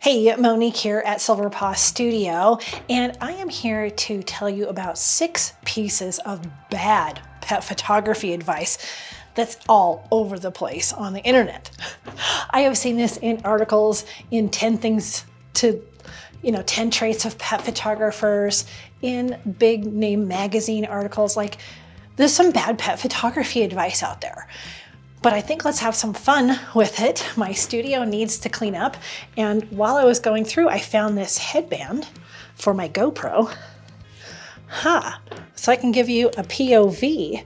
Hey, Monique here at Silver Paw Studio, and I am here to tell you about 6 pieces of bad pet photography advice that's all over the place on the internet. I have seen this in articles, in 10 things to, 10 traits of pet photographers, in big name magazine articles. Like, there's some bad pet photography advice out there. But I think let's have some fun with it. My studio needs to clean up. And while I was going through, I found this headband for my GoPro. So I can give you a POV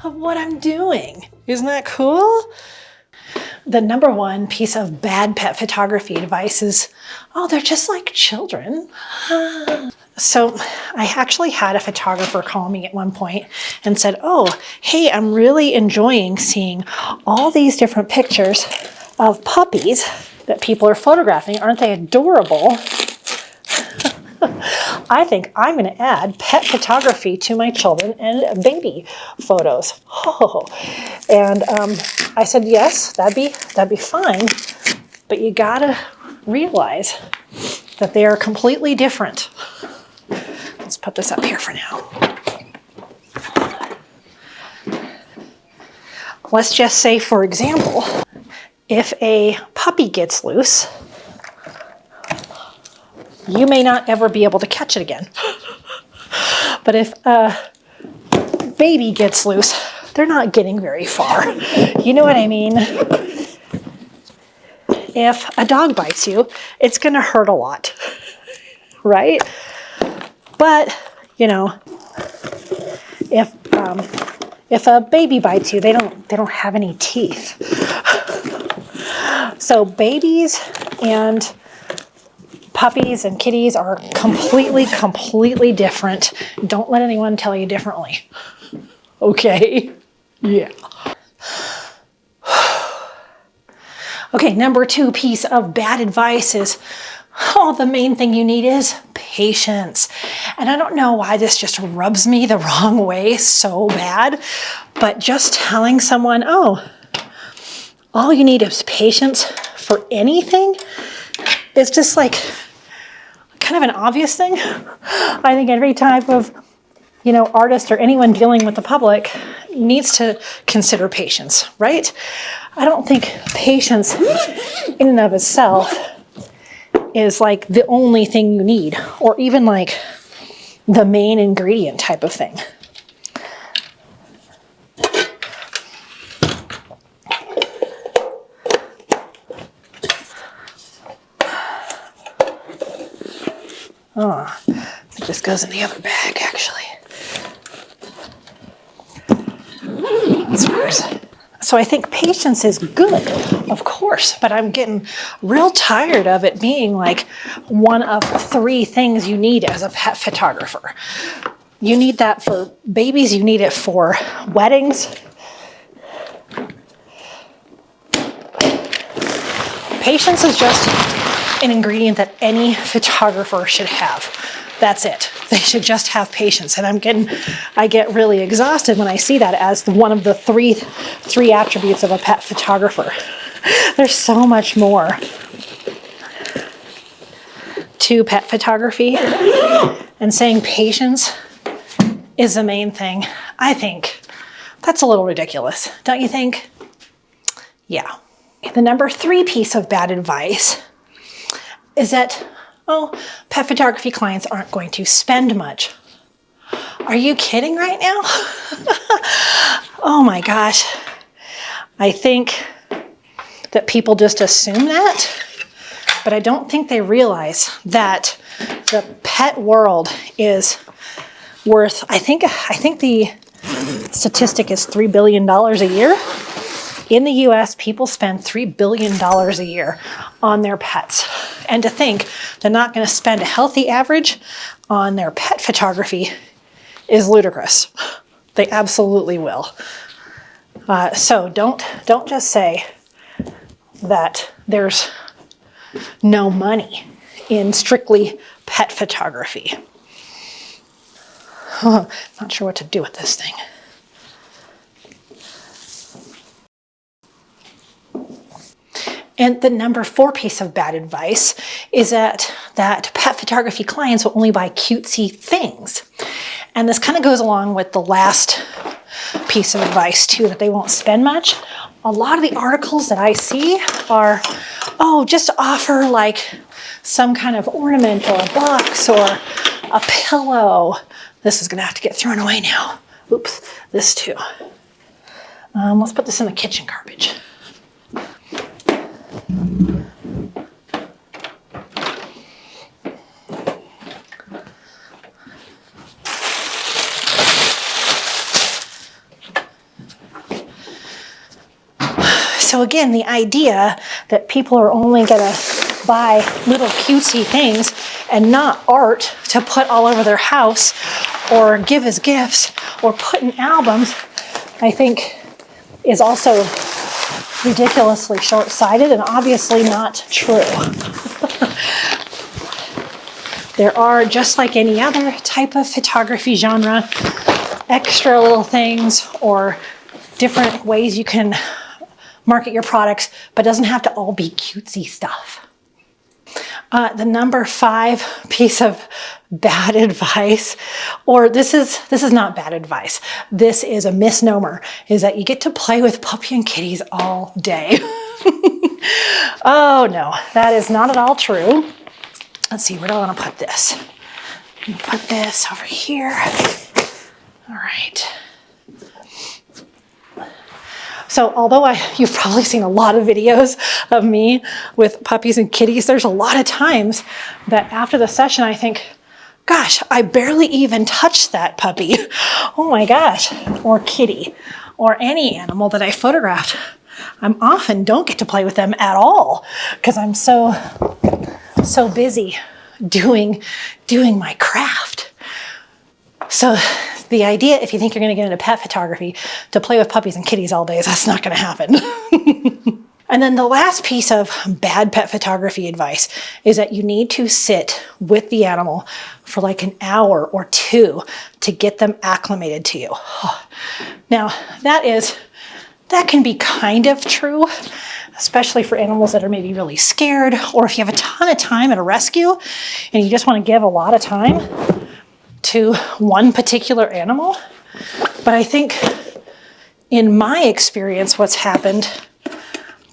of what I'm doing. Isn't that cool? The number one piece of bad pet photography advice is, oh, they're just like children. So I actually had a photographer call me at one point and said, oh, hey, I'm really enjoying seeing all these different pictures of puppies that people are photographing. Aren't they adorable? I think I'm going to add pet photography to my children and baby photos. And I said, yes, that'd be fine. But you gotta realize that they are completely different. Let's put this up here for now. Let's just say, for example, if a puppy gets loose, you may not ever be able to catch it again. But if a baby gets loose, they're not getting very far. You know what I mean? If a dog bites you, it's gonna hurt a lot, right? But, if a baby bites you, they don't have any teeth. So babies and puppies and kitties are completely different. Don't let anyone tell you differently. Okay? Yeah. Okay, number 2 piece of bad advice is, the main thing you need is patience. And I don't know why this just rubs me the wrong way so bad, but just telling someone, all you need is patience for anything is just like kind of an obvious thing. I think every type of, artist or anyone dealing with the public needs to consider patience, right? I don't think patience in and of itself is like the only thing you need, or even like the main ingredient type of thing. This goes in the other bag, actually. So I think patience is good, of course, but I'm getting real tired of it being like one of 3 things you need as a pet photographer. You need that for babies, you need it for weddings. Patience is just an ingredient that any photographer should have. That's it. They should just have patience. And I get really exhausted when I see that as one of the three attributes of a pet photographer. There's so much more to pet photography, and saying patience is the main thing. I think that's a little ridiculous, don't you think? Yeah. The number 3 piece of bad advice is that, pet photography clients aren't going to spend much. Are you kidding right now? Oh my gosh. I think that people just assume that, but I don't think they realize that the pet world is worth, I think the statistic is $3 billion a year. In the US, people spend $3 billion a year on their pets. And to think they're not going to spend a healthy average on their pet photography is ludicrous. They absolutely will. So don't just say that there's no money in strictly pet photography. Not sure what to do with this thing. And the number 4 piece of bad advice is that pet photography clients will only buy cutesy things. And this kind of goes along with the last piece of advice too, that they won't spend much. A lot of the articles that I see are, oh, just offer like some kind of ornament or a box or a pillow. This is gonna have to get thrown away now. Oops, this too. Let's put this in the kitchen garbage. So again, the idea that people are only gonna buy little cutesy things and not art to put all over their house or give as gifts or put in albums, I think is also ridiculously short-sighted and obviously not true. There are, just like any other type of photography genre, extra little things or different ways you can market your products, but it doesn't have to all be cutesy stuff. The number 5 piece of bad advice, or this is not bad advice, this is a misnomer, is that you get to play with puppy and kitties all day. Oh no, that is not at all true. Let's see, where do I want to put this? Put this over here. All right. So although you've probably seen a lot of videos of me with puppies and kitties, there's a lot of times that after the session I think, gosh, I barely even touched that puppy. Oh my gosh, or kitty, or any animal that I photographed. I often don't get to play with them at all because I'm so busy doing my craft. So the idea, if you think you're going to get into pet photography, to play with puppies and kitties all day, that's not going to happen. And then the last piece of bad pet photography advice is that you need to sit with the animal for like an hour or 2 to get them acclimated to you. Now, that can be kind of true, especially for animals that are maybe really scared, or if you have a ton of time at a rescue and you just want to give a lot of time to one particular animal. But I think in my experience, what's happened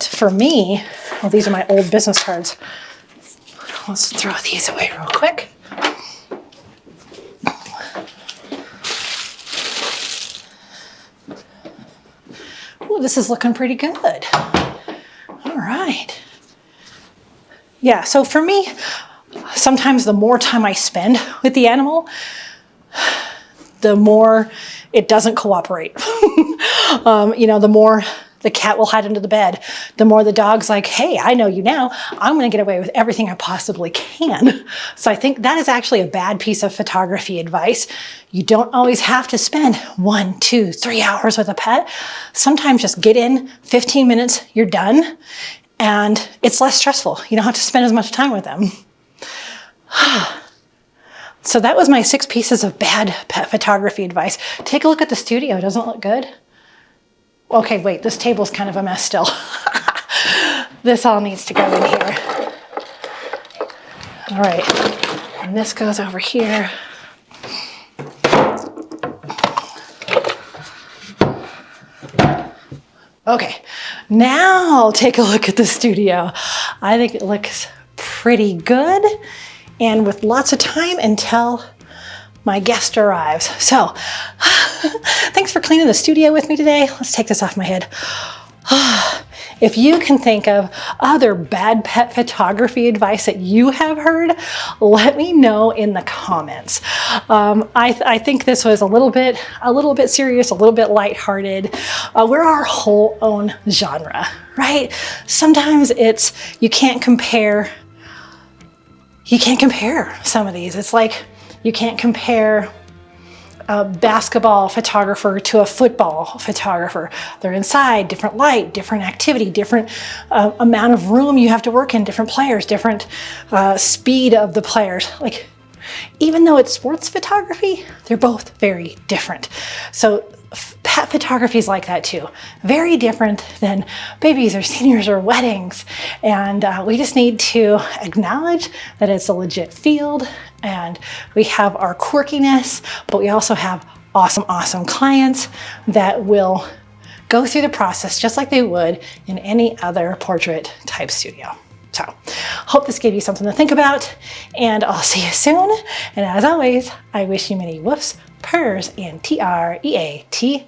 for me, well, these are my old business cards. Let's throw these away real quick. Ooh, this is looking pretty good. All right. Yeah, so for me, sometimes the more time I spend with the animal, the more it doesn't cooperate. The more the cat will hide under the bed, the more the dog's like, hey, I know you now. I'm going to get away with everything I possibly can. So I think that is actually a bad piece of photography advice. You don't always have to spend 1, 2, 3 hours with a pet. Sometimes just get in 15 minutes, you're done, and it's less stressful. You don't have to spend as much time with them. So that was my 6 pieces of bad pet photography advice. Take a look at the studio. Doesn't it look good? Okay, wait, this table's kind of a mess still. This all needs to go in here. All right, and this goes over here. Okay, now take a look at the studio. I think it looks pretty good, and with lots of time until my guest arrives. So, thanks for cleaning the studio with me today. Let's take this off my head. If you can think of other bad pet photography advice that you have heard, let me know in the comments. I think this was a little bit serious, a little bit lighthearted. We're our whole own genre, right? Sometimes you can't compare some of these. It's like you can't compare a basketball photographer to a football photographer. They're inside, different light, different activity, different amount of room you have to work in, different players, different speed of the players. Like, Even though it's sports photography, they're both very different. So pet photography is like that too. Very different than babies or seniors or weddings. And we just need to acknowledge that it's a legit field and we have our quirkiness, but we also have awesome, awesome clients that will go through the process just like they would in any other portrait type studio. So, hope this gave you something to think about, and I'll see you soon. And as always, I wish you many woofs, purrs, and TREATSs.